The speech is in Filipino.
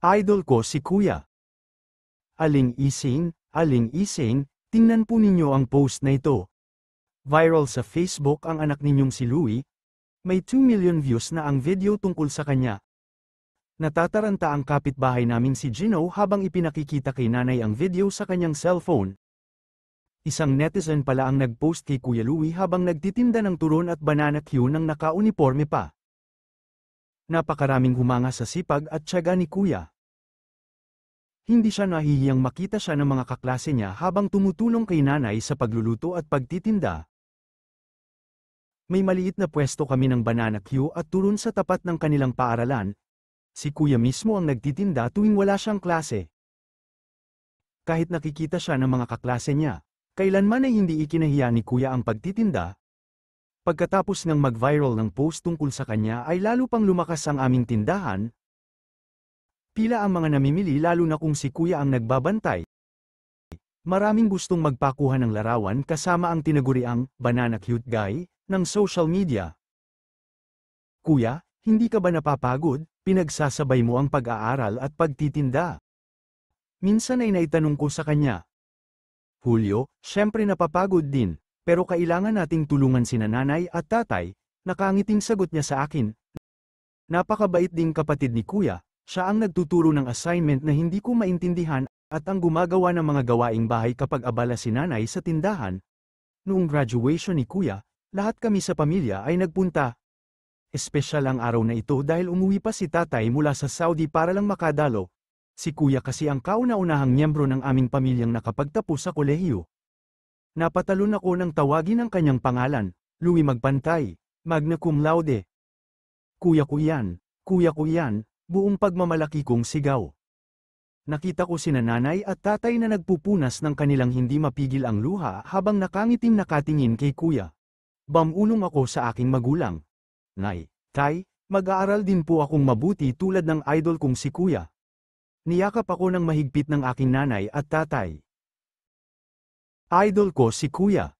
Idol ko si Kuya. Aling Ising, tingnan po ninyo ang post na ito. Viral sa Facebook ang anak ninyong si Louie. May 2 million views na ang video tungkol sa kanya. Natataranta ang kapitbahay naming si Gino habang ipinakikita kay nanay ang video sa kanyang cellphone. Isang netizen pala ang nag-post kay Kuya Louie habang nagtitinda ng turon at banana Q nang naka-uniforme pa. Napakaraming humanga sa sipag at tiyaga ni Kuya. Hindi siya nahihiyang makita siya ng mga kaklase niya habang tumutulong kay nanay sa pagluluto at pagtitinda. May maliit na pwesto kami ng banana Q at turon sa tapat ng kanilang paaralan. Si Kuya mismo ang nagtitinda tuwing wala siyang klase. Kahit nakikita siya ng mga kaklase niya, kailanman ay hindi ikinahiya ni Kuya ang pagtitinda. Pagkatapos ng mag-viral ng post tungkol sa kanya ay lalo pang lumakas ang aming tindahan. Pila ang mga namimili lalo na kung si Kuya ang nagbabantay. Maraming gustong magpakuha ng larawan kasama ang tinaguriang banana cute guy ng social media. Kuya, hindi ka ba napapagod? Pinagsasabay mo ang pag-aaral at pagtitinda. Minsan ay naitanong ko sa kanya. Julio, syempre napapagod din. Pero kailangan nating tulungan sina nanay at tatay, nakangiting sagot niya sa akin. Napakabait ding kapatid ni Kuya, siya ang nagtuturo ng assignment na hindi ko maintindihan at ang gumagawa ng mga gawaing bahay kapag abala si nanay sa tindahan. Noong graduation ni Kuya, lahat kami sa pamilya ay nagpunta. Espesyal ang araw na ito dahil umuwi pa si tatay mula sa Saudi para lang makadalo. Si Kuya kasi ang kauna-unahang miyembro ng aming pamilyang nakapagtapos sa kolehiyo. Napatalon ako nang tawagin ang kanyang pangalan, Louie Magpantay, magna cum laude. Kuya ko yan, buong pagmamalaki kong sigaw. Nakita ko sina nanay at tatay na nagpupunas ng kanilang hindi mapigil ang luha habang nakangiting nakatingin kay Kuya. Bamulong ako sa aking magulang. Nay, tay, mag-aaral din po akong mabuti tulad ng idol kong si Kuya. Niyakap ako ng mahigpit ng aking nanay at tatay. Idol ko si Kuya.